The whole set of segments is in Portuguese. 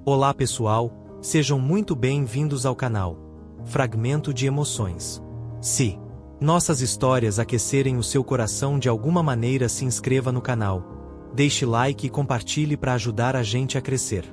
Olá pessoal, sejam muito bem-vindos ao canal Fragmento de Emoções. Se nossas histórias aquecerem o seu coração de alguma maneira, se inscreva no canal, deixe like e compartilhe para ajudar a gente a crescer.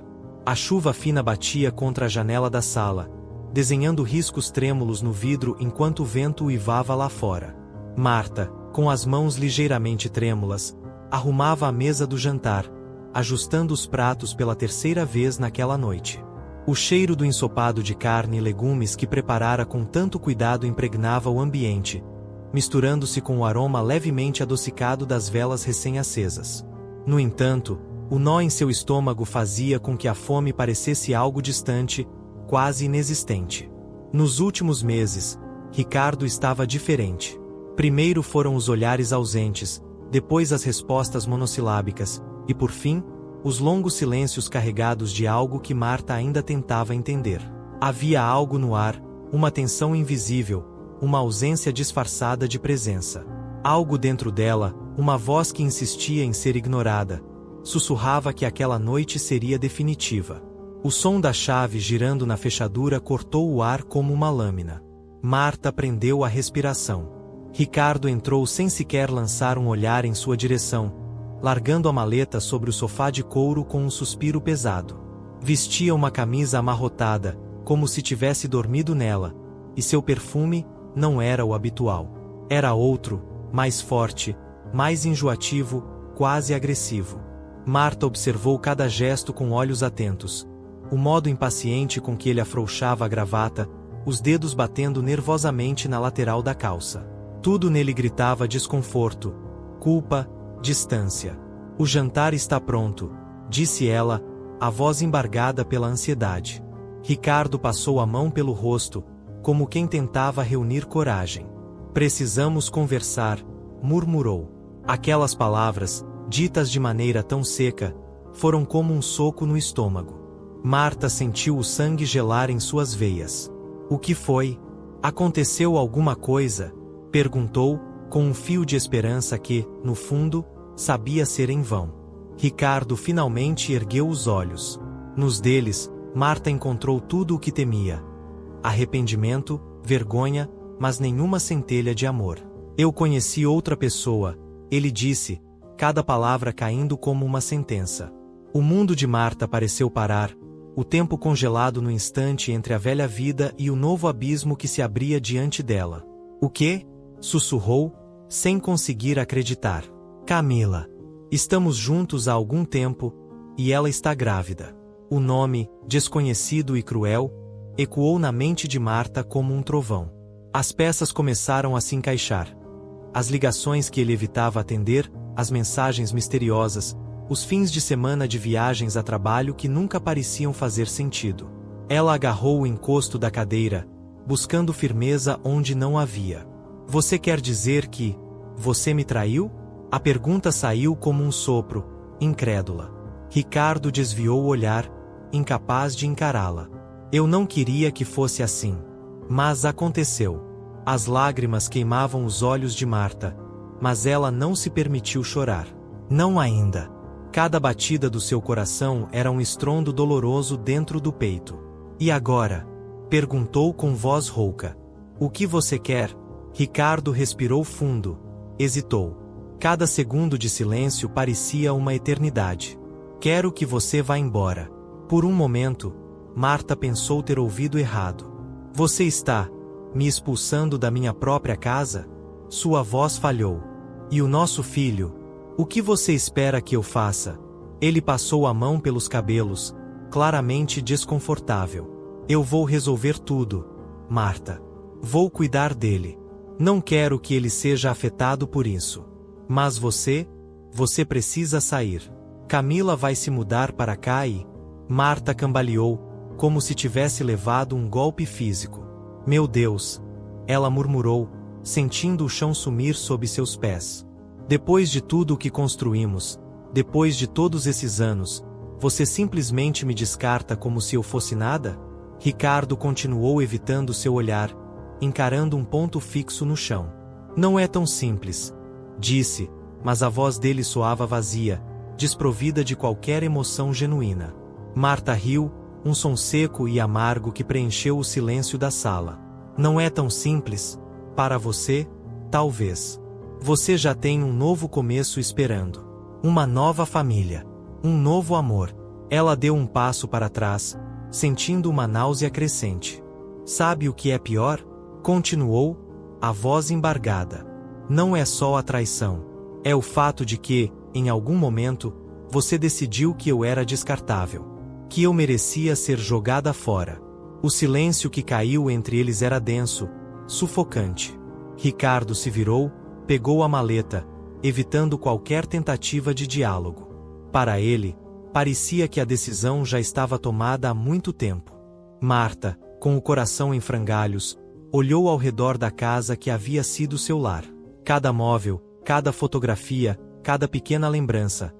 A chuva fina batia contra a janela da sala, desenhando riscos trêmulos no vidro enquanto o vento uivava lá fora. Marta, com as mãos ligeiramente trêmulas, arrumava a mesa do jantar, ajustando os pratos pela terceira vez naquela noite. O cheiro do ensopado de carne e legumes que preparara com tanto cuidado impregnava o ambiente, misturando-se com o aroma levemente adocicado das velas recém-acesas. No entanto, o nó em seu estômago fazia com que a fome parecesse algo distante, quase inexistente. Nos últimos meses, Ricardo estava diferente. Primeiro foram os olhares ausentes, depois as respostas monossilábicas, e por fim, os longos silêncios carregados de algo que Marta ainda tentava entender. Havia algo no ar, uma tensão invisível, uma ausência disfarçada de presença. Algo dentro dela, uma voz que insistia em ser ignorada, sussurrava que aquela noite seria definitiva. O som da chave girando na fechadura cortou o ar como uma lâmina. Marta prendeu a respiração. Ricardo entrou sem sequer lançar um olhar em sua direção, largando a maleta sobre o sofá de couro com um suspiro pesado. Vestia uma camisa amarrotada, como se tivesse dormido nela, e seu perfume não era o habitual. Era outro, mais forte, mais enjoativo, quase agressivo. Marta observou cada gesto com olhos atentos. O modo impaciente com que ele afrouxava a gravata, os dedos batendo nervosamente na lateral da calça. Tudo nele gritava desconforto, culpa, distância. O jantar está pronto, disse ela, a voz embargada pela ansiedade. Ricardo passou a mão pelo rosto, como quem tentava reunir coragem. Precisamos conversar, murmurou. Aquelas palavras, ditas de maneira tão seca, foram como um soco no estômago. Marta sentiu o sangue gelar em suas veias. O que foi? Aconteceu alguma coisa? Perguntou, com um fio de esperança que, no fundo, sabia ser em vão. Ricardo finalmente ergueu os olhos. Nos deles, Marta encontrou tudo o que temia. Arrependimento, vergonha, mas nenhuma centelha de amor. Eu conheci outra pessoa, ele disse, cada palavra caindo como uma sentença. O mundo de Marta pareceu parar, o tempo congelado no instante entre a velha vida e o novo abismo que se abria diante dela. O quê? Sussurrou, sem conseguir acreditar. Camila. Estamos juntos há algum tempo, e ela está grávida. O nome, desconhecido e cruel, ecoou na mente de Marta como um trovão. As peças começaram a se encaixar. As ligações que ele evitava atender, as mensagens misteriosas, os fins de semana de viagens a trabalho que nunca pareciam fazer sentido. Ela agarrou o encosto da cadeira, buscando firmeza onde não havia. Você quer dizer que você me traiu? A pergunta saiu como um sopro, incrédula. Ricardo desviou o olhar, incapaz de encará-la. Eu não queria que fosse assim. Mas aconteceu. As lágrimas queimavam os olhos de Marta, mas ela não se permitiu chorar. Não ainda. Cada batida do seu coração era um estrondo doloroso dentro do peito. E agora? Perguntou com voz rouca. O que você quer? Ricardo respirou fundo, hesitou. Cada segundo de silêncio parecia uma eternidade. Quero que você vá embora. Por um momento, Marta pensou ter ouvido errado. Você está me expulsando da minha própria casa? Sua voz falhou. E o nosso filho? O que você espera que eu faça? Ele passou a mão pelos cabelos, claramente desconfortável. Eu vou resolver tudo, Marta. Vou cuidar dele. Não quero que ele seja afetado por isso. Mas você precisa sair. Camila vai se mudar para cá e... Marta cambaleou, como se tivesse levado um golpe físico. Meu Deus! Ela murmurou, sentindo o chão sumir sob seus pés. Depois de tudo o que construímos, depois de todos esses anos, você simplesmente me descarta como se eu fosse nada? Ricardo continuou evitando seu olhar, encarando um ponto fixo no chão. Não é tão simples, disse, mas a voz dele soava vazia, desprovida de qualquer emoção genuína. Marta riu, um som seco e amargo que preencheu o silêncio da sala. Não é tão simples, para você, talvez. Você já tem um novo começo esperando. Uma nova família. Um novo amor. Ela deu um passo para trás, sentindo uma náusea crescente. Sabe o que é pior? Continuou, a voz embargada. Não é só a traição. É o fato de que, em algum momento, você decidiu que eu era descartável. Que eu merecia ser jogada fora. O silêncio que caiu entre eles era denso, sufocante. Ricardo se virou, pegou a maleta, evitando qualquer tentativa de diálogo. Para ele, parecia que a decisão já estava tomada há muito tempo. Marta, com o coração em frangalhos, olhou ao redor da casa que havia sido seu lar. Cada móvel, cada fotografia, cada pequena lembrança.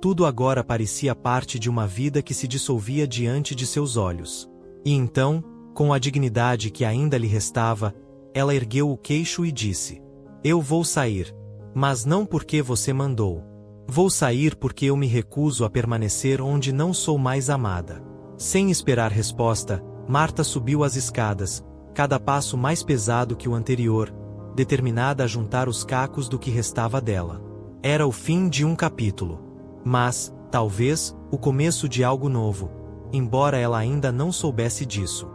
Tudo agora parecia parte de uma vida que se dissolvia diante de seus olhos. E então, com a dignidade que ainda lhe restava, ela ergueu o queixo e disse: Eu vou sair. Mas não porque você mandou. Vou sair porque eu me recuso a permanecer onde não sou mais amada. Sem esperar resposta, Marta subiu as escadas, cada passo mais pesado que o anterior, determinada a juntar os cacos do que restava dela. Era o fim de um capítulo. Mas, talvez, o começo de algo novo, embora ela ainda não soubesse disso.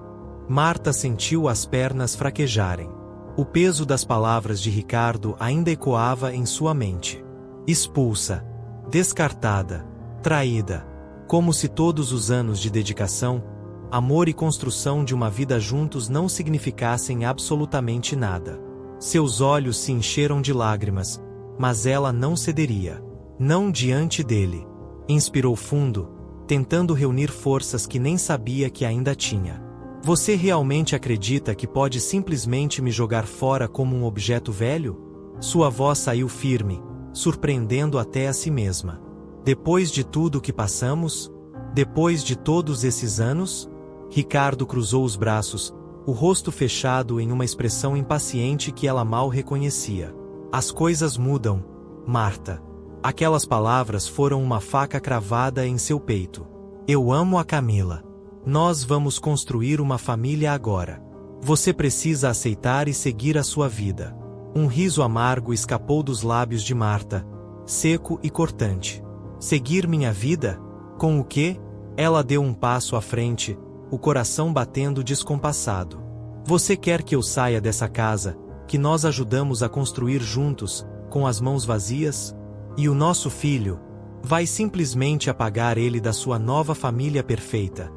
Marta sentiu as pernas fraquejarem. O peso das palavras de Ricardo ainda ecoava em sua mente. Expulsa. Descartada. Traída. Como se todos os anos de dedicação, amor e construção de uma vida juntos não significassem absolutamente nada. Seus olhos se encheram de lágrimas, mas ela não cederia. Não diante dele. Inspirou fundo, tentando reunir forças que nem sabia que ainda tinha. Você realmente acredita que pode simplesmente me jogar fora como um objeto velho? Sua voz saiu firme, surpreendendo até a si mesma. Depois de tudo o que passamos? Depois de todos esses anos? Ricardo cruzou os braços, o rosto fechado em uma expressão impaciente que ela mal reconhecia. As coisas mudam, Marta. Aquelas palavras foram uma faca cravada em seu peito. Eu amo a Camila. Nós vamos construir uma família agora. Você precisa aceitar e seguir a sua vida. Um riso amargo escapou dos lábios de Marta, seco e cortante. Seguir minha vida? Com o quê? Ela deu um passo à frente, o coração batendo descompassado. Você quer que eu saia dessa casa, que nós ajudamos a construir juntos, com as mãos vazias? E o nosso filho? Vai simplesmente apagar ele da sua nova família perfeita.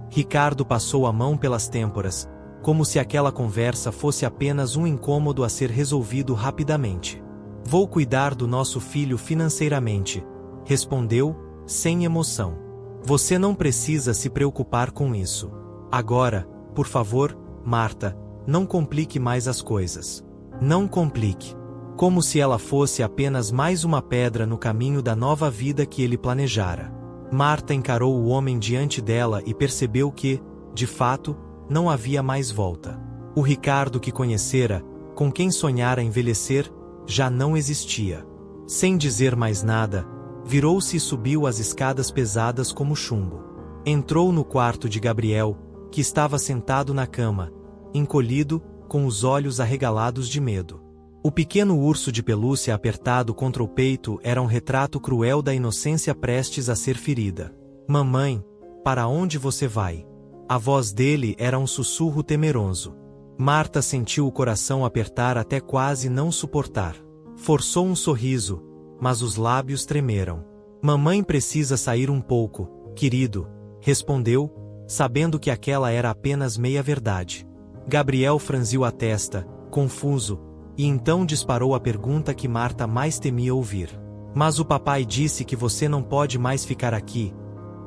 Ricardo passou a mão pelas têmporas, como se aquela conversa fosse apenas um incômodo a ser resolvido rapidamente. Vou cuidar do nosso filho financeiramente, respondeu, sem emoção. Você não precisa se preocupar com isso. Agora, por favor, Marta, não complique mais as coisas. Não complique. Como se ela fosse apenas mais uma pedra no caminho da nova vida que ele planejara. Marta encarou o homem diante dela e percebeu que, de fato, não havia mais volta. O Ricardo que conhecera, com quem sonhara envelhecer, já não existia. Sem dizer mais nada, virou-se e subiu as escadas pesadas como chumbo. Entrou no quarto de Gabriel, que estava sentado na cama, encolhido, com os olhos arregalados de medo. O pequeno urso de pelúcia apertado contra o peito era um retrato cruel da inocência prestes a ser ferida. Mamãe, para onde você vai? A voz dele era um sussurro temeroso. Marta sentiu o coração apertar até quase não suportar. Forçou um sorriso, mas os lábios tremeram. Mamãe precisa sair um pouco, querido, respondeu, sabendo que aquela era apenas meia-verdade. Gabriel franziu a testa, confuso, e então disparou a pergunta que Marta mais temia ouvir. Mas o papai disse que você não pode mais ficar aqui.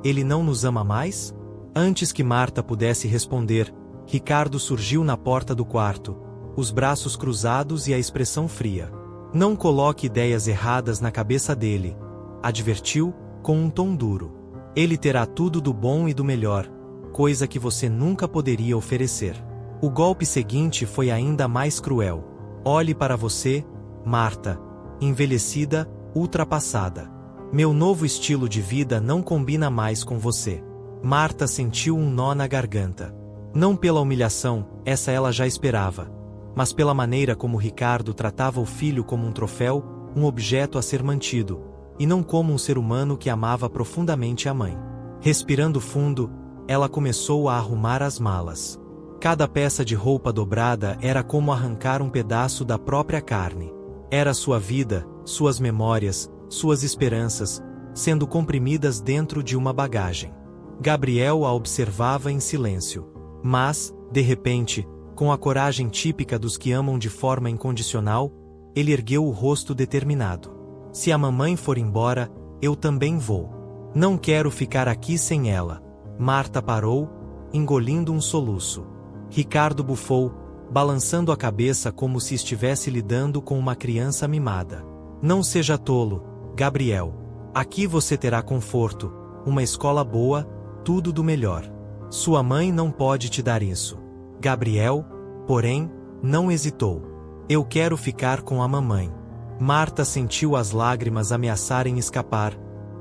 Ele não nos ama mais? Antes que Marta pudesse responder, Ricardo surgiu na porta do quarto, os braços cruzados e a expressão fria. Não coloque ideias erradas na cabeça dele, advertiu, com um tom duro. Ele terá tudo do bom e do melhor, coisa que você nunca poderia oferecer. O golpe seguinte foi ainda mais cruel. Olhe para você, Marta, envelhecida, ultrapassada. Meu novo estilo de vida não combina mais com você. Marta sentiu um nó na garganta. Não pela humilhação, essa ela já esperava, mas pela maneira como Ricardo tratava o filho como um troféu, um objeto a ser mantido, e não como um ser humano que amava profundamente a mãe. Respirando fundo, ela começou a arrumar as malas. Cada peça de roupa dobrada era como arrancar um pedaço da própria carne. Era sua vida, suas memórias, suas esperanças, sendo comprimidas dentro de uma bagagem. Gabriel a observava em silêncio. Mas, de repente, com a coragem típica dos que amam de forma incondicional, ele ergueu o rosto determinado. Se a mamãe for embora, eu também vou. Não quero ficar aqui sem ela. Marta parou, engolindo um soluço. Ricardo bufou, balançando a cabeça como se estivesse lidando com uma criança mimada. Não seja tolo, Gabriel. Aqui você terá conforto, uma escola boa, tudo do melhor. Sua mãe não pode te dar isso. Gabriel, porém, não hesitou. Eu quero ficar com a mamãe. Marta sentiu as lágrimas ameaçarem escapar,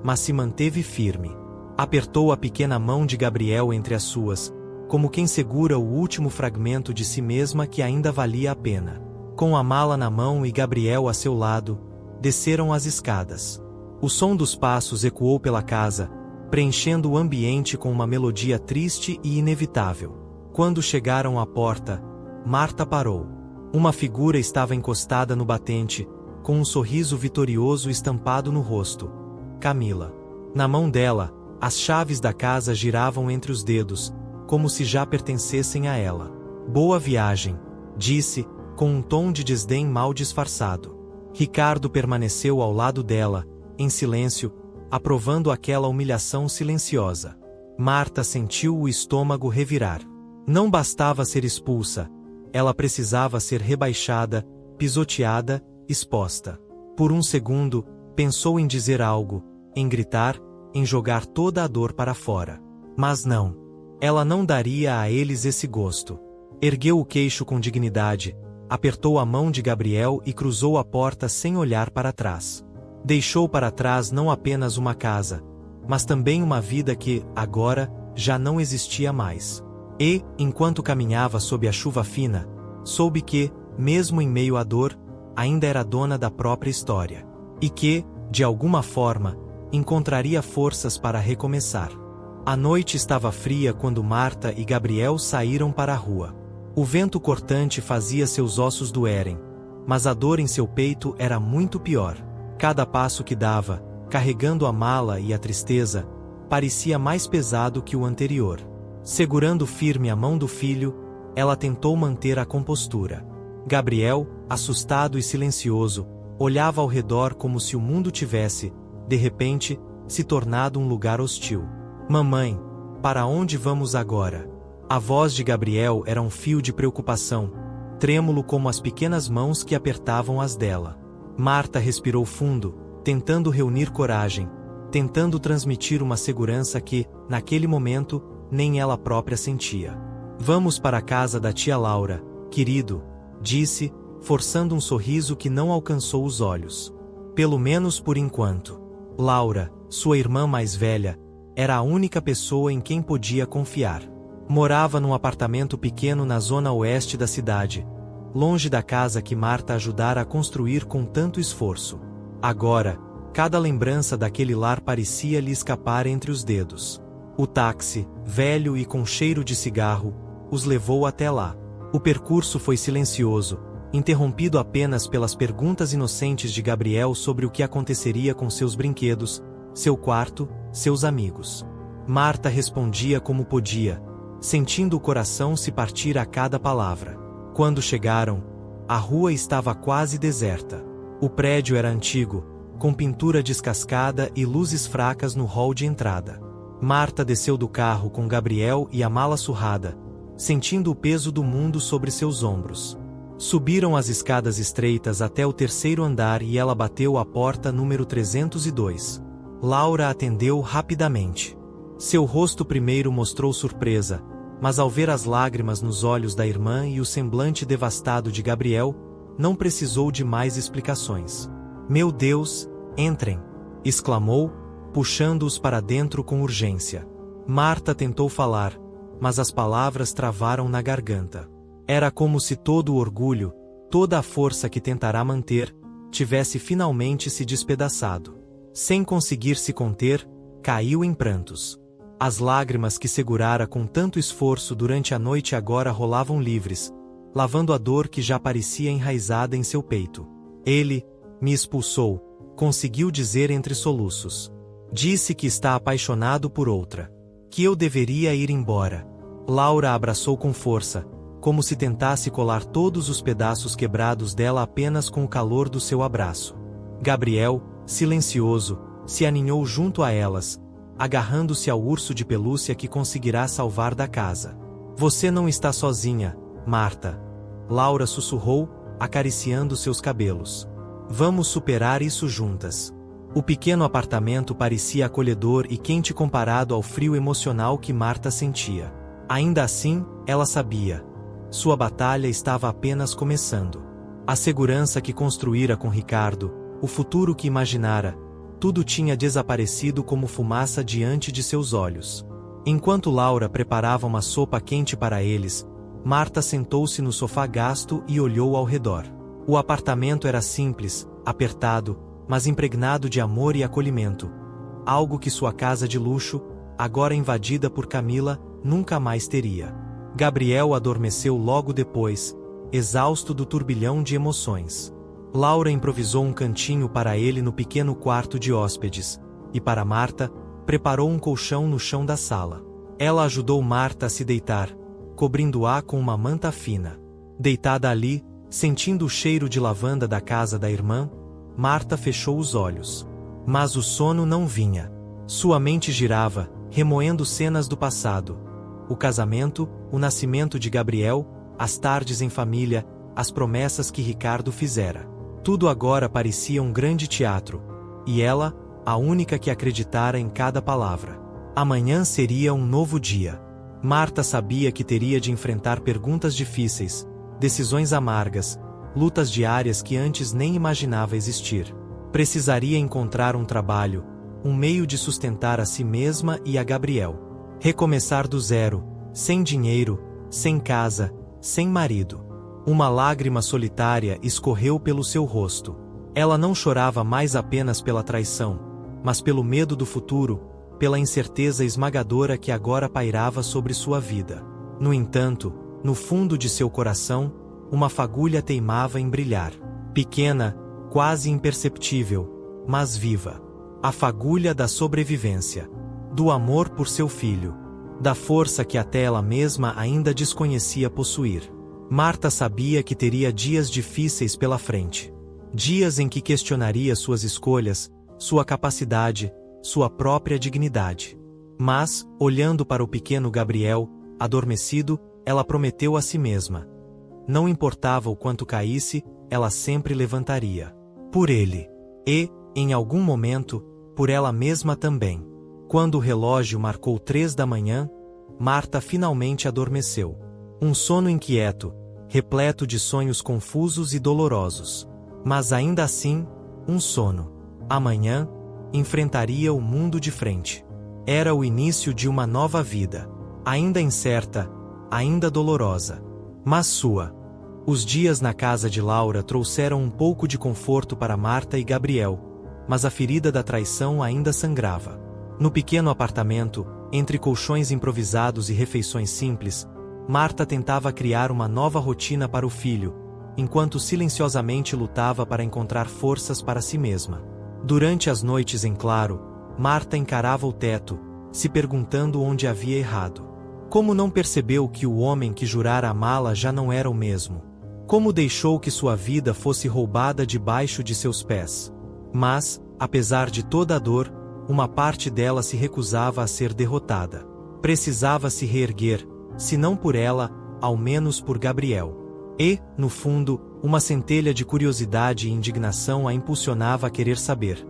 mas se manteve firme. Apertou a pequena mão de Gabriel entre as suas, como quem segura o último fragmento de si mesma que ainda valia a pena. Com a mala na mão e Gabriel a seu lado, desceram as escadas. O som dos passos ecoou pela casa, preenchendo o ambiente com uma melodia triste e inevitável. Quando chegaram à porta, Marta parou. Uma figura estava encostada no batente, com um sorriso vitorioso estampado no rosto. Camila. Na mão dela, as chaves da casa giravam entre os dedos, como se já pertencessem a ela. Boa viagem, disse, com um tom de desdém mal disfarçado. Ricardo permaneceu ao lado dela, em silêncio, aprovando aquela humilhação silenciosa. Marta sentiu o estômago revirar. Não bastava ser expulsa, ela precisava ser rebaixada, pisoteada, exposta. Por um segundo, pensou em dizer algo, em gritar, em jogar toda a dor para fora. Mas não. Ela não daria a eles esse gosto. Ergueu o queixo com dignidade, apertou a mão de Gabriel e cruzou a porta sem olhar para trás. Deixou para trás não apenas uma casa, mas também uma vida que, agora, já não existia mais. E, enquanto caminhava sob a chuva fina, soube que, mesmo em meio à dor, ainda era dona da própria história. E que, de alguma forma, encontraria forças para recomeçar. A noite estava fria quando Marta e Gabriel saíram para a rua. O vento cortante fazia seus ossos doerem, mas a dor em seu peito era muito pior. Cada passo que dava, carregando a mala e a tristeza, parecia mais pesado que o anterior. Segurando firme a mão do filho, ela tentou manter a compostura. Gabriel, assustado e silencioso, olhava ao redor como se o mundo tivesse, de repente, se tornado um lugar hostil. Mamãe, para onde vamos agora? A voz de Gabriel era um fio de preocupação, trêmulo como as pequenas mãos que apertavam as dela. Marta respirou fundo, tentando reunir coragem, tentando transmitir uma segurança que, naquele momento, nem ela própria sentia. Vamos para a casa da tia Laura, querido, disse, forçando um sorriso que não alcançou os olhos. Pelo menos por enquanto. Laura, sua irmã mais velha, era a única pessoa em quem podia confiar. Morava num apartamento pequeno na zona oeste da cidade, longe da casa que Marta ajudara a construir com tanto esforço. Agora, cada lembrança daquele lar parecia lhe escapar entre os dedos. O táxi, velho e com cheiro de cigarro, os levou até lá. O percurso foi silencioso, interrompido apenas pelas perguntas inocentes de Gabriel sobre o que aconteceria com seus brinquedos, seu quarto, seus amigos. Marta respondia como podia, sentindo o coração se partir a cada palavra. Quando chegaram, a rua estava quase deserta. O prédio era antigo, com pintura descascada e luzes fracas no hall de entrada. Marta desceu do carro com Gabriel e a mala surrada, sentindo o peso do mundo sobre seus ombros. Subiram as escadas estreitas até o terceiro andar e ela bateu a porta número 302. Laura atendeu rapidamente. Seu rosto primeiro mostrou surpresa, mas ao ver as lágrimas nos olhos da irmã e o semblante devastado de Gabriel, não precisou de mais explicações. Meu Deus, entrem! Exclamou, puxando-os para dentro com urgência. Marta tentou falar, mas as palavras travaram na garganta. Era como se todo o orgulho, toda a força que tentará manter, tivesse finalmente se despedaçado. Sem conseguir se conter, caiu em prantos. As lágrimas que segurara com tanto esforço durante a noite agora rolavam livres, lavando a dor que já parecia enraizada em seu peito. Ele me expulsou, conseguiu dizer entre soluços. Disse que está apaixonado por outra. Que eu deveria ir embora. Laura a abraçou com força, como se tentasse colar todos os pedaços quebrados dela apenas com o calor do seu abraço. Gabriel, silencioso, se aninhou junto a elas, agarrando-se ao urso de pelúcia que conseguirá salvar da casa. Você não está sozinha, Marta. Laura sussurrou, acariciando seus cabelos. Vamos superar isso juntas. O pequeno apartamento parecia acolhedor e quente comparado ao frio emocional que Marta sentia. Ainda assim, ela sabia. Sua batalha estava apenas começando. A segurança que construíra com Ricardo, o futuro que imaginara, tudo tinha desaparecido como fumaça diante de seus olhos. Enquanto Laura preparava uma sopa quente para eles, Marta sentou-se no sofá gasto e olhou ao redor. O apartamento era simples, apertado, mas impregnado de amor e acolhimento. Algo que sua casa de luxo, agora invadida por Camila, nunca mais teria. Gabriel adormeceu logo depois, exausto do turbilhão de emoções. Laura improvisou um cantinho para ele no pequeno quarto de hóspedes, e para Marta, preparou um colchão no chão da sala. Ela ajudou Marta a se deitar, cobrindo-a com uma manta fina. Deitada ali, sentindo o cheiro de lavanda da casa da irmã, Marta fechou os olhos. Mas o sono não vinha. Sua mente girava, remoendo cenas do passado. O casamento, o nascimento de Gabriel, as tardes em família, as promessas que Ricardo fizera. Tudo agora parecia um grande teatro. E ela, a única que acreditara em cada palavra. Amanhã seria um novo dia. Marta sabia que teria de enfrentar perguntas difíceis, decisões amargas, lutas diárias que antes nem imaginava existir. Precisaria encontrar um trabalho, um meio de sustentar a si mesma e a Gabriel. Recomeçar do zero, sem dinheiro, sem casa, sem marido. Uma lágrima solitária escorreu pelo seu rosto. Ela não chorava mais apenas pela traição, mas pelo medo do futuro, pela incerteza esmagadora que agora pairava sobre sua vida. No entanto, no fundo de seu coração, uma fagulha teimava em brilhar. Pequena, quase imperceptível, mas viva. A fagulha da sobrevivência. Do amor por seu filho. Da força que até ela mesma ainda desconhecia possuir. Marta sabia que teria dias difíceis pela frente. Dias em que questionaria suas escolhas, sua capacidade, sua própria dignidade. Mas, olhando para o pequeno Gabriel, adormecido, ela prometeu a si mesma. Não importava o quanto caísse, ela sempre levantaria. Por ele. E, em algum momento, por ela mesma também. Quando o relógio marcou 3 da manhã, Marta finalmente adormeceu. Um sono inquieto, repleto de sonhos confusos e dolorosos. Mas ainda assim, um sono. Amanhã, enfrentaria o mundo de frente. Era o início de uma nova vida. Ainda incerta, ainda dolorosa. Mas sua. Os dias na casa de Laura trouxeram um pouco de conforto para Marta e Gabriel, mas a ferida da traição ainda sangrava. No pequeno apartamento, entre colchões improvisados e refeições simples, Marta tentava criar uma nova rotina para o filho, enquanto silenciosamente lutava para encontrar forças para si mesma. Durante as noites em claro, Marta encarava o teto, se perguntando onde havia errado. Como não percebeu que o homem que jurara amá-la já não era o mesmo? Como deixou que sua vida fosse roubada debaixo de seus pés? Mas, apesar de toda a dor, uma parte dela se recusava a ser derrotada. Precisava se reerguer, se não por ela, ao menos por Gabriel. E, no fundo, uma centelha de curiosidade e indignação a impulsionava a querer saber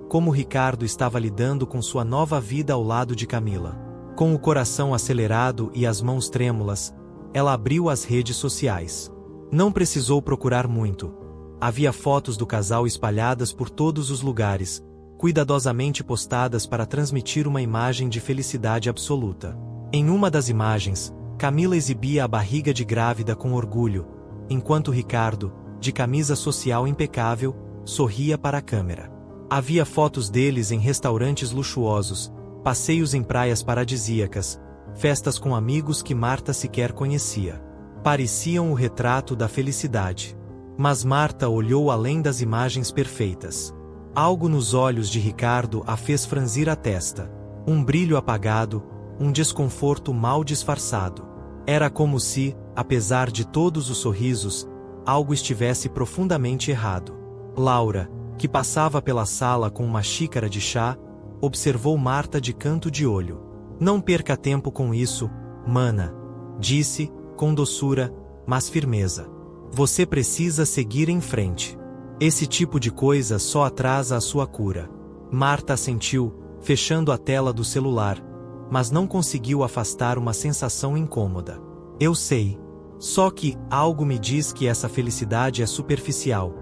como Ricardo estava lidando com sua nova vida ao lado de Camila. Com o coração acelerado e as mãos trêmulas, ela abriu as redes sociais. Não precisou procurar muito. Havia fotos do casal espalhadas por todos os lugares, cuidadosamente postadas para transmitir uma imagem de felicidade absoluta. Em uma das imagens, Camila exibia a barriga de grávida com orgulho, enquanto Ricardo, de camisa social impecável, sorria para a câmera. Havia fotos deles em restaurantes luxuosos, passeios em praias paradisíacas, festas com amigos que Marta sequer conhecia. Pareciam o retrato da felicidade. Mas Marta olhou além das imagens perfeitas. Algo nos olhos de Ricardo a fez franzir a testa. Um brilho apagado, um desconforto mal disfarçado. Era como se, apesar de todos os sorrisos, algo estivesse profundamente errado. Laura, que passava pela sala com uma xícara de chá, observou Marta de canto de olho. Não perca tempo com isso, mana, disse, com doçura, mas firmeza. Você precisa seguir em frente. Esse tipo de coisa só atrasa a sua cura. Marta assentiu, fechando a tela do celular, mas não conseguiu afastar uma sensação incômoda. Eu sei. Só que, algo me diz que essa felicidade é superficial,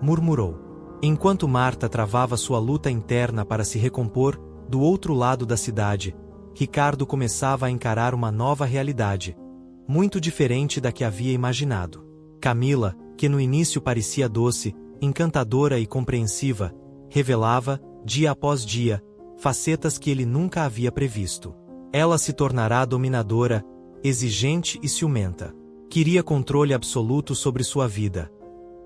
murmurou. Enquanto Marta travava sua luta interna para se recompor, do outro lado da cidade, Ricardo começava a encarar uma nova realidade, muito diferente da que havia imaginado. Camila, que no início parecia doce, encantadora e compreensiva, revelava, dia após dia, facetas que ele nunca havia previsto. Ela se tornará dominadora, exigente e ciumenta. Queria controle absoluto sobre sua vida.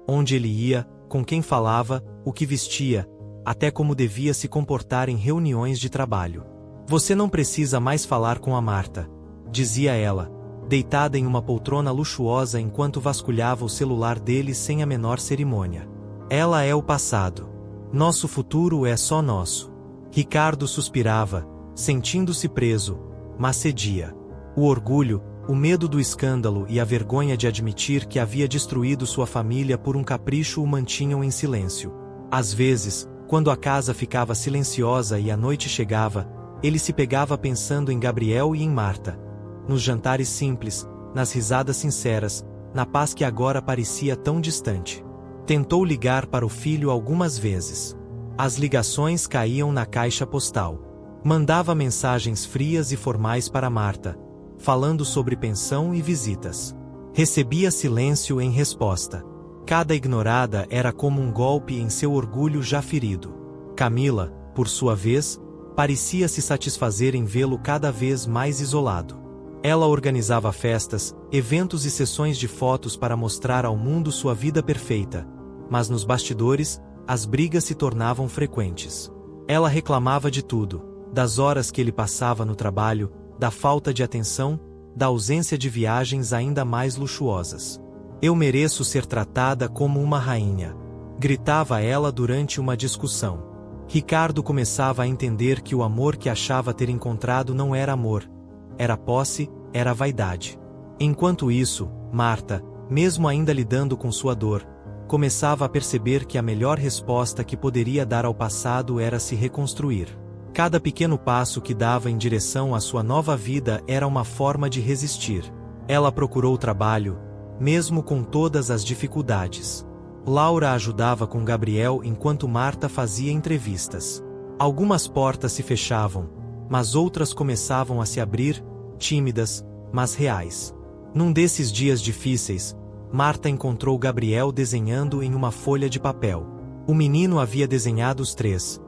Onde ele ia, com quem falava, o que vestia, até como devia se comportar em reuniões de trabalho. Você não precisa mais falar com a Marta, dizia ela, deitada em uma poltrona luxuosa enquanto vasculhava o celular dele sem a menor cerimônia. Ela é o passado. Nosso futuro é só nosso. Ricardo suspirava, sentindo-se preso, mas cedia. O orgulho, o medo do escândalo e a vergonha de admitir que havia destruído sua família por um capricho o mantinham em silêncio. Às vezes, quando a casa ficava silenciosa e a noite chegava, ele se pegava pensando em Gabriel e em Marta. Nos jantares simples, nas risadas sinceras, na paz que agora parecia tão distante. Tentou ligar para o filho algumas vezes. As ligações caíam na caixa postal. Mandava mensagens frias e formais para Marta, falando sobre pensão e visitas. Recebia silêncio em resposta. Cada ignorada era como um golpe em seu orgulho já ferido. Camila, por sua vez, parecia se satisfazer em vê-lo cada vez mais isolado. Ela organizava festas, eventos e sessões de fotos para mostrar ao mundo sua vida perfeita, mas nos bastidores, as brigas se tornavam frequentes. Ela reclamava de tudo, das horas que ele passava no trabalho, da falta de atenção, da ausência de viagens ainda mais luxuosas. Eu mereço ser tratada como uma rainha, gritava ela durante uma discussão. Ricardo começava a entender que o amor que achava ter encontrado não era amor, era posse, era vaidade. Enquanto isso, Marta, mesmo ainda lidando com sua dor, começava a perceber que a melhor resposta que poderia dar ao passado era se reconstruir. Cada pequeno passo que dava em direção à sua nova vida era uma forma de resistir. Ela procurou trabalho, mesmo com todas as dificuldades. Laura ajudava com Gabriel enquanto Marta fazia entrevistas. Algumas portas se fechavam, mas outras começavam a se abrir, tímidas, mas reais. Num desses dias difíceis, Marta encontrou Gabriel desenhando em uma folha de papel. O menino havia desenhado os três.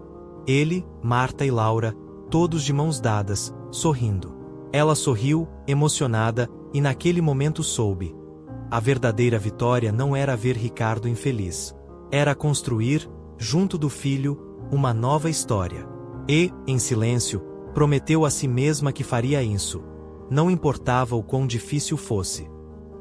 Ele, Marta e Laura, todos de mãos dadas, sorrindo. Ela sorriu, emocionada, e naquele momento soube. A verdadeira vitória não era ver Ricardo infeliz. Era construir, junto do filho, uma nova história. E, em silêncio, prometeu a si mesma que faria isso. Não importava o quão difícil fosse.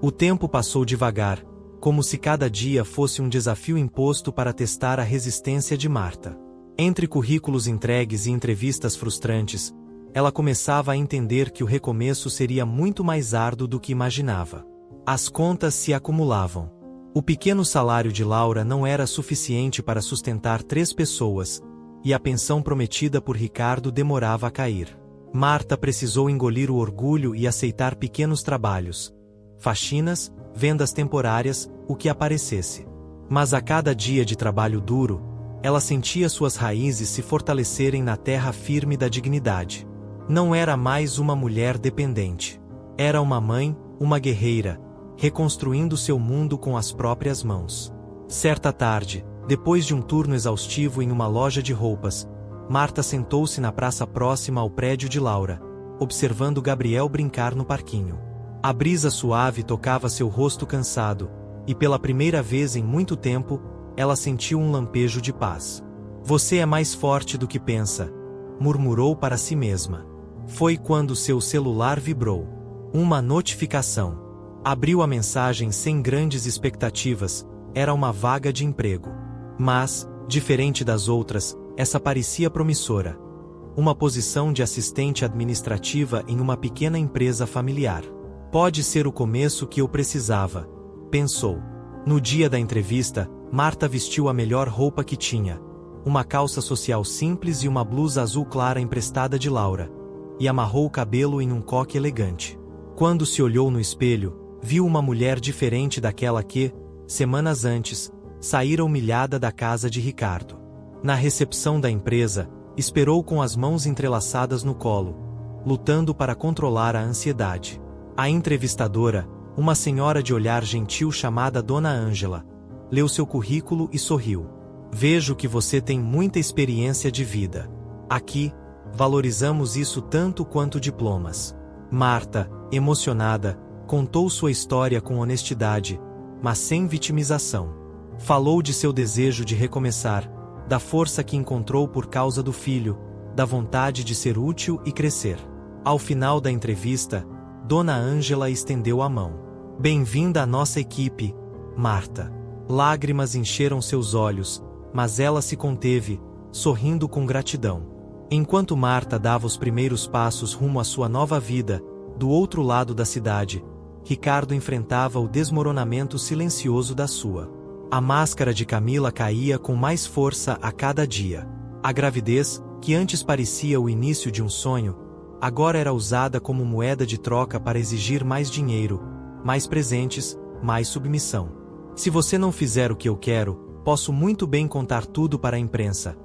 O tempo passou devagar, como se cada dia fosse um desafio imposto para testar a resistência de Marta. Entre currículos entregues e entrevistas frustrantes, ela começava a entender que o recomeço seria muito mais árduo do que imaginava. As contas se acumulavam. O pequeno salário de Laura não era suficiente para sustentar 3 pessoas, e a pensão prometida por Ricardo demorava a cair. Marta precisou engolir o orgulho e aceitar pequenos trabalhos, faxinas, vendas temporárias, o que aparecesse. Mas a cada dia de trabalho duro, ela sentia suas raízes se fortalecerem na terra firme da dignidade. Não era mais uma mulher dependente. Era uma mãe, uma guerreira, reconstruindo seu mundo com as próprias mãos. Certa tarde, depois de um turno exaustivo em uma loja de roupas, Marta sentou-se na praça próxima ao prédio de Laura, observando Gabriel brincar no parquinho. A brisa suave tocava seu rosto cansado, e pela primeira vez em muito tempo, ela sentiu um lampejo de paz. "Você é mais forte do que pensa", murmurou para si mesma. Foi quando seu celular vibrou. Uma notificação. Abriu a mensagem sem grandes expectativas, era uma vaga de emprego. Mas, diferente das outras, essa parecia promissora. Uma posição de assistente administrativa em uma pequena empresa familiar. "Pode ser o começo que eu precisava", pensou. No dia da entrevista, Marta vestiu a melhor roupa que tinha. Uma calça social simples e uma blusa azul clara emprestada de Laura. E amarrou o cabelo em um coque elegante. Quando se olhou no espelho, viu uma mulher diferente daquela que, semanas antes, saíra humilhada da casa de Ricardo. Na recepção da empresa, esperou com as mãos entrelaçadas no colo, lutando para controlar a ansiedade. A entrevistadora, uma senhora de olhar gentil chamada Dona Ângela, leu seu currículo e sorriu. "Vejo que você tem muita experiência de vida. Aqui, valorizamos isso tanto quanto diplomas." Marta, emocionada, contou sua história com honestidade, mas sem vitimização. Falou de seu desejo de recomeçar, da força que encontrou por causa do filho, da vontade de ser útil e crescer. Ao final da entrevista, Dona Ângela estendeu a mão. "Bem-vinda à nossa equipe, Marta." Lágrimas encheram seus olhos, mas ela se conteve, sorrindo com gratidão. Enquanto Marta dava os primeiros passos rumo à sua nova vida, do outro lado da cidade, Ricardo enfrentava o desmoronamento silencioso da sua. A máscara de Camila caía com mais força a cada dia. A gravidez, que antes parecia o início de um sonho, agora era usada como moeda de troca para exigir mais dinheiro, mais presentes, mais submissão. "Se você não fizer o que eu quero, posso muito bem contar tudo para a imprensa",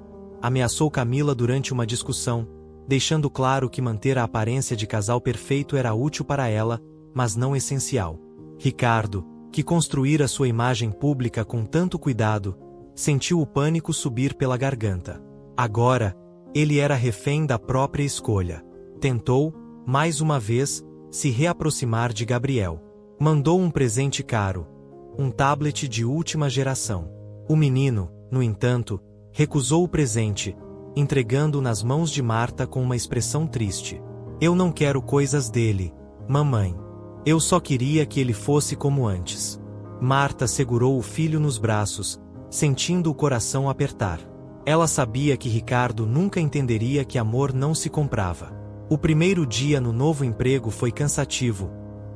ameaçou Camila durante uma discussão, deixando claro que manter a aparência de casal perfeito era útil para ela, mas não essencial. Ricardo, que construíra sua imagem pública com tanto cuidado, sentiu o pânico subir pela garganta. Agora, ele era refém da própria escolha. Tentou, mais uma vez, se reaproximar de Gabriel. Mandou um presente caro, um tablet de última geração. O menino, no entanto, recusou o presente, entregando-o nas mãos de Marta com uma expressão triste. "Eu não quero coisas dele, mamãe. Eu só queria que ele fosse como antes." Marta segurou o filho nos braços, sentindo o coração apertar. Ela sabia que Ricardo nunca entenderia que amor não se comprava. O primeiro dia no novo emprego foi cansativo,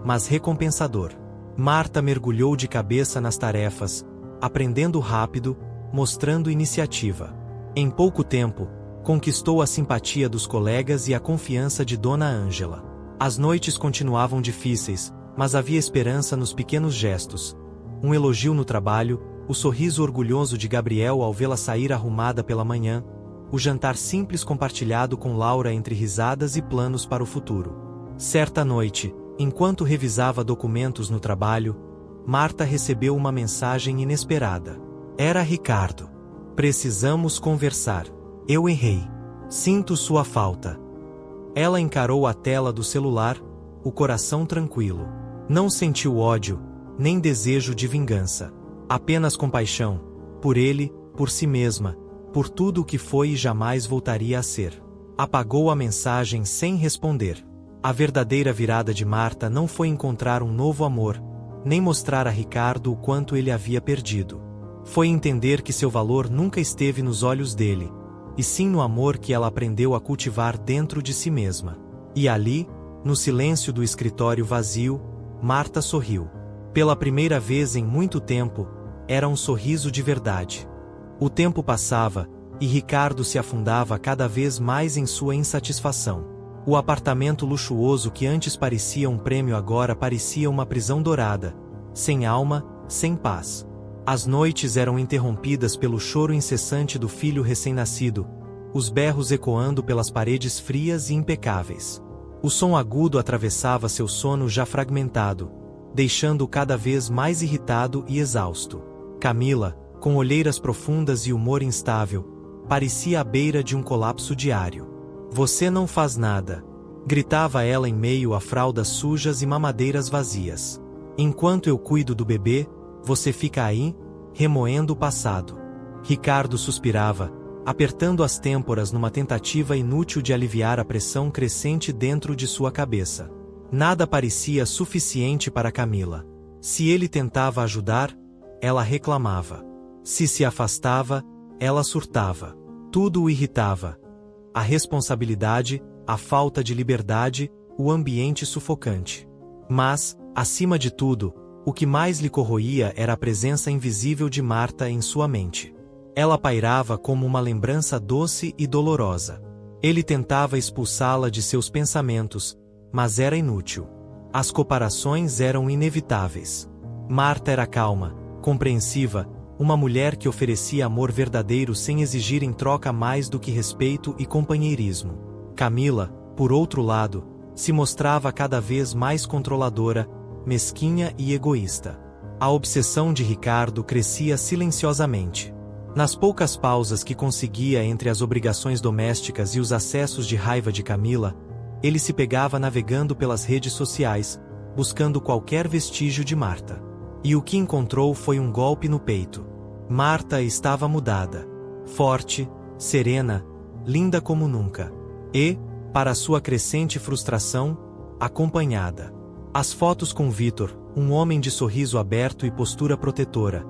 mas recompensador. Marta mergulhou de cabeça nas tarefas, aprendendo rápido, mostrando iniciativa. Em pouco tempo, conquistou a simpatia dos colegas e a confiança de Dona Ângela. As noites continuavam difíceis, mas havia esperança nos pequenos gestos. Um elogio no trabalho, o sorriso orgulhoso de Gabriel ao vê-la sair arrumada pela manhã, o jantar simples compartilhado com Laura entre risadas e planos para o futuro. Certa noite, enquanto revisava documentos no trabalho, Marta recebeu uma mensagem inesperada. Era Ricardo. "Precisamos conversar. Eu errei. Sinto sua falta." Ela encarou a tela do celular, o coração tranquilo. Não sentiu ódio, nem desejo de vingança. Apenas compaixão, por ele, por si mesma, por tudo o que foi e jamais voltaria a ser. Apagou a mensagem sem responder. A verdadeira virada de Marta não foi encontrar um novo amor, nem mostrar a Ricardo o quanto ele havia perdido. Foi entender que seu valor nunca esteve nos olhos dele, e sim no amor que ela aprendeu a cultivar dentro de si mesma. E ali, no silêncio do escritório vazio, Marta sorriu. Pela primeira vez em muito tempo, era um sorriso de verdade. O tempo passava, e Ricardo se afundava cada vez mais em sua insatisfação. O apartamento luxuoso que antes parecia um prêmio agora parecia uma prisão dourada, sem alma, sem paz. As noites eram interrompidas pelo choro incessante do filho recém-nascido, os berros ecoando pelas paredes frias e impecáveis. O som agudo atravessava seu sono já fragmentado, deixando-o cada vez mais irritado e exausto. Camila, com olheiras profundas e humor instável, parecia à beira de um colapso diário. "Você não faz nada", gritava ela em meio a fraldas sujas e mamadeiras vazias. "Enquanto eu cuido do bebê, você fica aí, remoendo o passado." Ricardo suspirava, apertando as têmporas numa tentativa inútil de aliviar a pressão crescente dentro de sua cabeça. Nada parecia suficiente para Camila. Se ele tentava ajudar, ela reclamava. Se afastava, ela surtava. Tudo o irritava. A responsabilidade, a falta de liberdade, o ambiente sufocante. Mas, acima de tudo, o que mais lhe corroía era a presença invisível de Marta em sua mente. Ela pairava como uma lembrança doce e dolorosa. Ele tentava expulsá-la de seus pensamentos, mas era inútil. As comparações eram inevitáveis. Marta era calma, compreensiva, uma mulher que oferecia amor verdadeiro sem exigir em troca mais do que respeito e companheirismo. Camila, por outro lado, se mostrava cada vez mais controladora, mesquinha e egoísta. A obsessão de Ricardo crescia silenciosamente. Nas poucas pausas que conseguia entre as obrigações domésticas e os acessos de raiva de Camila, ele se pegava navegando pelas redes sociais, buscando qualquer vestígio de Marta. E o que encontrou foi um golpe no peito. Marta estava mudada. Forte, serena, linda como nunca. E, para sua crescente frustração, acompanhada. As fotos com Vitor, um homem de sorriso aberto e postura protetora,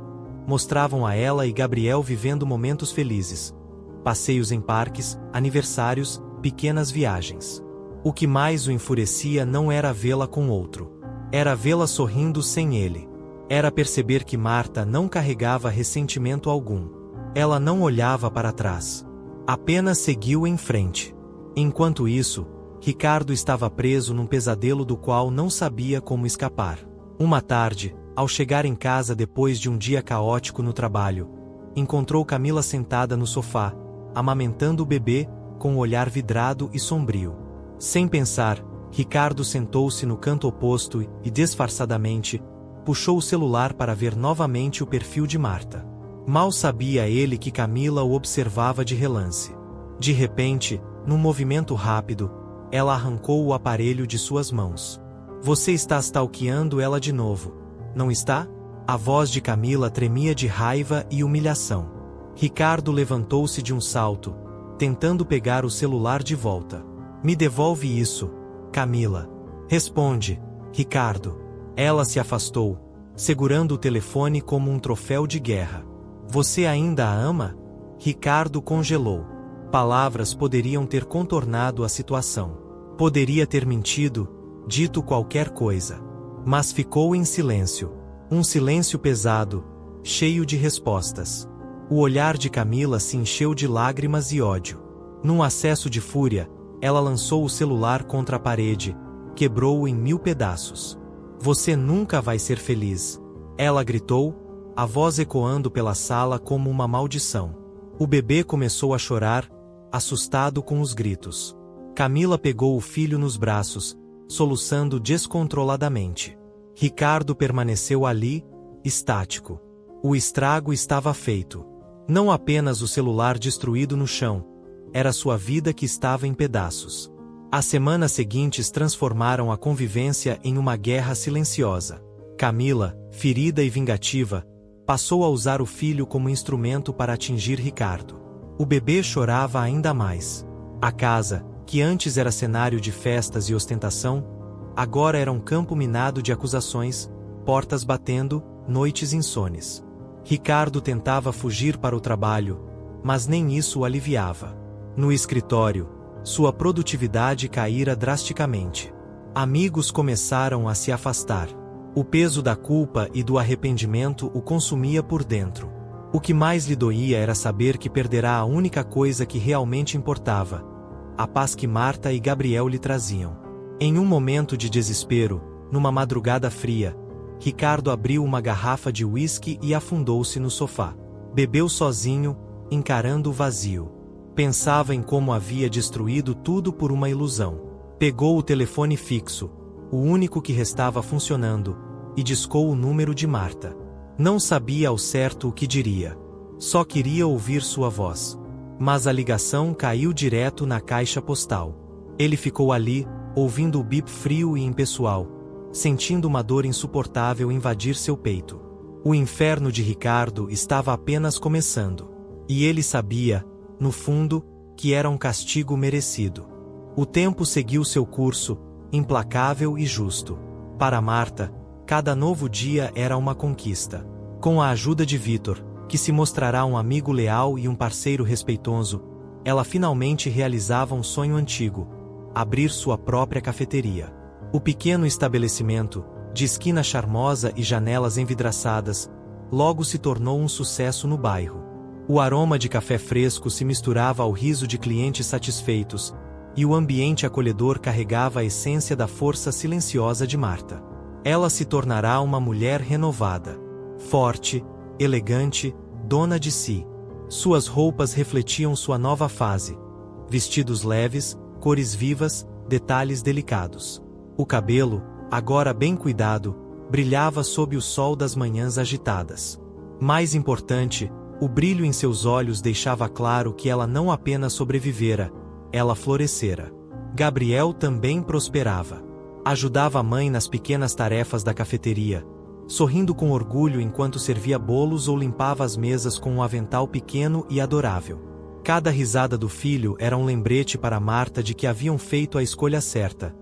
mostravam a ela e Gabriel vivendo momentos felizes. Passeios em parques, aniversários, pequenas viagens. O que mais o enfurecia não era vê-la com outro. Era vê-la sorrindo sem ele. Era perceber que Marta não carregava ressentimento algum. Ela não olhava para trás. Apenas seguiu em frente. Enquanto isso, Ricardo estava preso num pesadelo do qual não sabia como escapar. Uma tarde, ao chegar em casa depois de um dia caótico no trabalho, encontrou Camila sentada no sofá, amamentando o bebê, com o olhar vidrado e sombrio. Sem pensar, Ricardo sentou-se no canto oposto e, disfarçadamente, puxou o celular para ver novamente o perfil de Marta. Mal sabia ele que Camila o observava de relance. De repente, num movimento rápido, ela arrancou o aparelho de suas mãos. "Você está stalkeando ela de novo, não está?" A voz de Camila tremia de raiva e humilhação. Ricardo levantou-se de um salto, tentando pegar o celular de volta. "Me devolve isso, Camila." "Responde, Ricardo." Ela se afastou, segurando o telefone como um troféu de guerra. "Você ainda a ama?" Ricardo congelou. Palavras poderiam ter contornado a situação. Poderia ter mentido, dito qualquer coisa. Mas ficou em silêncio. Um silêncio pesado, cheio de respostas. O olhar de Camila se encheu de lágrimas e ódio. Num acesso de fúria, ela lançou o celular contra a parede, quebrou-o em 1000 pedaços. "Você nunca vai ser feliz." Ela gritou, a voz ecoando pela sala como uma maldição. O bebê começou a chorar, assustado com os gritos. Camila pegou o filho nos braços, soluçando descontroladamente. Ricardo permaneceu ali, estático. O estrago estava feito. Não apenas o celular destruído no chão, era sua vida que estava em pedaços. As semanas seguintes transformaram a convivência em uma guerra silenciosa. Camila, ferida e vingativa, passou a usar o filho como instrumento para atingir Ricardo. O bebê chorava ainda mais. A casa, que antes era cenário de festas e ostentação, agora era um campo minado de acusações, portas batendo, noites insones. Ricardo tentava fugir para o trabalho, mas nem isso o aliviava. No escritório, sua produtividade caíra drasticamente. Amigos começaram a se afastar. O peso da culpa e do arrependimento o consumia por dentro. O que mais lhe doía era saber que perderá a única coisa que realmente importava: a paz que Marta e Gabriel lhe traziam. Em um momento de desespero, numa madrugada fria, Ricardo abriu uma garrafa de uísque e afundou-se no sofá. Bebeu sozinho, encarando o vazio. Pensava em como havia destruído tudo por uma ilusão. Pegou o telefone fixo, o único que restava funcionando, e discou o número de Marta. Não sabia ao certo o que diria. Só queria ouvir sua voz. Mas a ligação caiu direto na caixa postal. Ele ficou ali, ouvindo o bip frio e impessoal, sentindo uma dor insuportável invadir seu peito. O inferno de Ricardo estava apenas começando. E ele sabia, no fundo, que era um castigo merecido. O tempo seguiu seu curso, implacável e justo. Para Marta, cada novo dia era uma conquista. Com a ajuda de Vitor, que se mostrará um amigo leal e um parceiro respeitoso, ela finalmente realizava um sonho antigo: abrir sua própria cafeteria. O pequeno estabelecimento, de esquina charmosa e janelas envidraçadas, logo se tornou um sucesso no bairro. O aroma de café fresco se misturava ao riso de clientes satisfeitos, e o ambiente acolhedor carregava a essência da força silenciosa de Marta. Ela se tornará uma mulher renovada, forte, elegante, dona de si. Suas roupas refletiam sua nova fase. Vestidos leves, cores vivas, detalhes delicados. O cabelo, agora bem cuidado, brilhava sob o sol das manhãs agitadas. Mais importante, o brilho em seus olhos deixava claro que ela não apenas sobrevivera, ela florescera. Gabriel também prosperava. Ajudava a mãe nas pequenas tarefas da cafeteria, sorrindo com orgulho enquanto servia bolos ou limpava as mesas com um avental pequeno e adorável. Cada risada do filho era um lembrete para Marta de que haviam feito a escolha certa: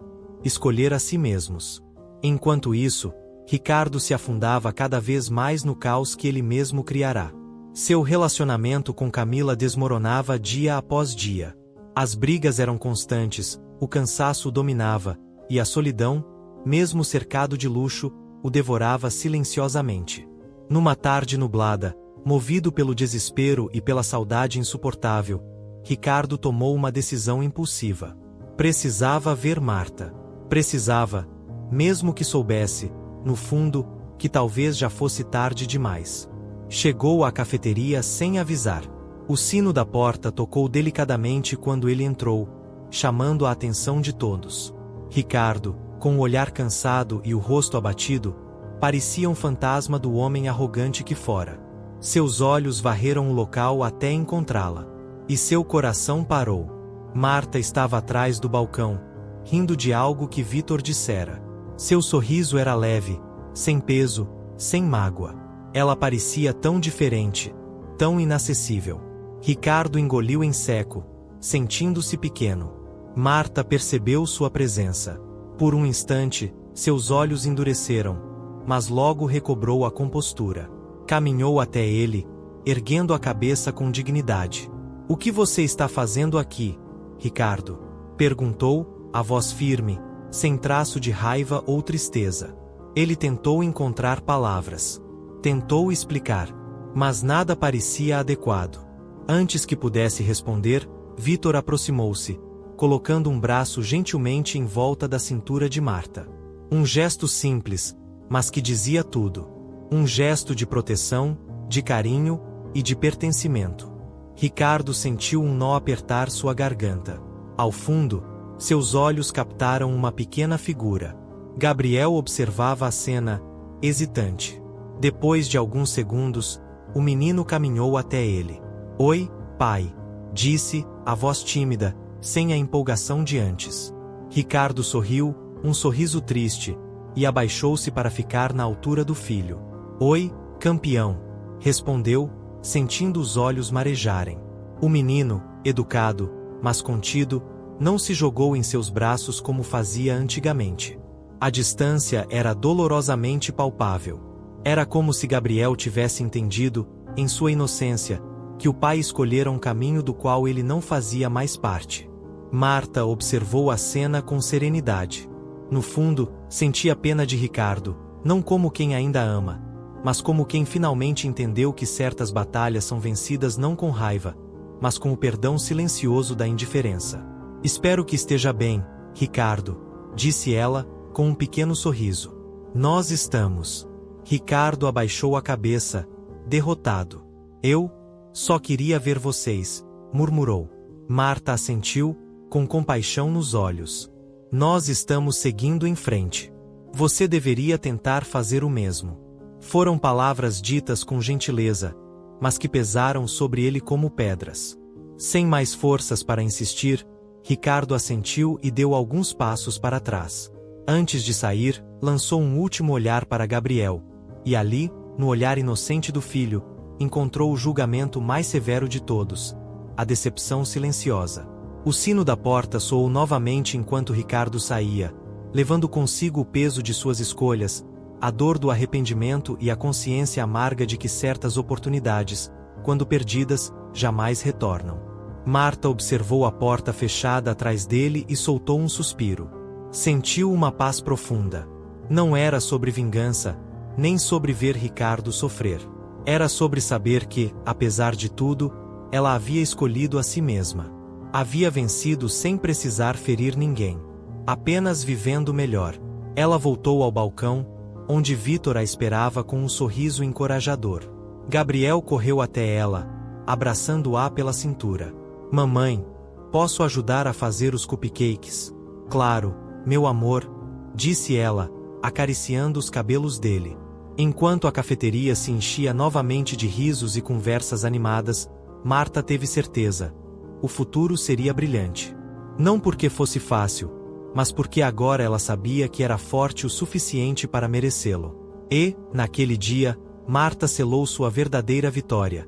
escolher a si mesmos. Enquanto isso, Ricardo se afundava cada vez mais no caos que ele mesmo criará. Seu relacionamento com Camila desmoronava dia após dia. As brigas eram constantes, o cansaço o dominava, e a solidão, mesmo cercado de luxo, o devorava silenciosamente. Numa tarde nublada, movido pelo desespero e pela saudade insuportável, Ricardo tomou uma decisão impulsiva. Precisava ver Marta. Precisava, mesmo que soubesse, no fundo, que talvez já fosse tarde demais. Chegou à cafeteria sem avisar. O sino da porta tocou delicadamente quando ele entrou, chamando a atenção de todos. Ricardo, com o olhar cansado e o rosto abatido, parecia um fantasma do homem arrogante que fora. Seus olhos varreram o local até encontrá-la. E seu coração parou. Marta estava atrás do balcão, rindo de algo que Vitor dissera. Seu sorriso era leve, sem peso, sem mágoa. Ela parecia tão diferente, tão inacessível. Ricardo engoliu em seco, sentindo-se pequeno. Marta percebeu sua presença. Por um instante, seus olhos endureceram, mas logo recobrou a compostura. Caminhou até ele, erguendo a cabeça com dignidade. "O que você está fazendo aqui, Ricardo?" perguntou, a voz firme, sem traço de raiva ou tristeza. Ele tentou encontrar palavras. Tentou explicar, mas nada parecia adequado. Antes que pudesse responder, Vitor aproximou-se, colocando um braço gentilmente em volta da cintura de Marta. Um gesto simples, mas que dizia tudo. Um gesto de proteção, de carinho e de pertencimento. Ricardo sentiu um nó apertar sua garganta. Ao fundo, seus olhos captaram uma pequena figura. Gabriel observava a cena, hesitante. Depois de alguns segundos, o menino caminhou até ele. "Oi, pai", disse, a voz tímida, sem a empolgação de antes. Ricardo sorriu, um sorriso triste, e abaixou-se para ficar na altura do filho. "Oi, campeão", respondeu, sentindo os olhos marejarem. O menino, educado, mas contido, não se jogou em seus braços como fazia antigamente. A distância era dolorosamente palpável. Era como se Gabriel tivesse entendido, em sua inocência, que o pai escolhera um caminho do qual ele não fazia mais parte. Marta observou a cena com serenidade. No fundo, sentia pena de Ricardo, não como quem ainda ama, mas como quem finalmente entendeu que certas batalhas são vencidas não com raiva, mas com o perdão silencioso da indiferença. "Espero que esteja bem, Ricardo", disse ela, com um pequeno sorriso. Nós estamos. Ricardo abaixou a cabeça, derrotado. Eu só queria ver vocês, murmurou. Marta assentiu, com compaixão nos olhos. Nós estamos seguindo em frente. Você deveria tentar fazer o mesmo. Foram palavras ditas com gentileza, mas que pesaram sobre ele como pedras. Sem mais forças para insistir, Ricardo assentiu e deu alguns passos para trás. Antes de sair, lançou um último olhar para Gabriel, e ali, no olhar inocente do filho, encontrou o julgamento mais severo de todos, a decepção silenciosa. O sino da porta soou novamente enquanto Ricardo saía, levando consigo o peso de suas escolhas, a dor do arrependimento e a consciência amarga de que certas oportunidades, quando perdidas, jamais retornam. Marta observou a porta fechada atrás dele e soltou um suspiro. Sentiu uma paz profunda. Não era sobre vingança, nem sobre ver Ricardo sofrer. Era sobre saber que, apesar de tudo, ela havia escolhido a si mesma. Havia vencido sem precisar ferir ninguém. Apenas vivendo melhor. Ela voltou ao balcão, onde Vítor a esperava com um sorriso encorajador. Gabriel correu até ela, abraçando-a pela cintura. Mamãe, posso ajudar a fazer os cupcakes? Claro, meu amor, disse ela, acariciando os cabelos dele. Enquanto a cafeteria se enchia novamente de risos e conversas animadas, Marta teve certeza. O futuro seria brilhante. Não porque fosse fácil, mas porque agora ela sabia que era forte o suficiente para merecê-lo. E, naquele dia, Marta selou sua verdadeira vitória.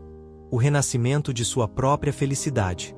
O renascimento de sua própria felicidade.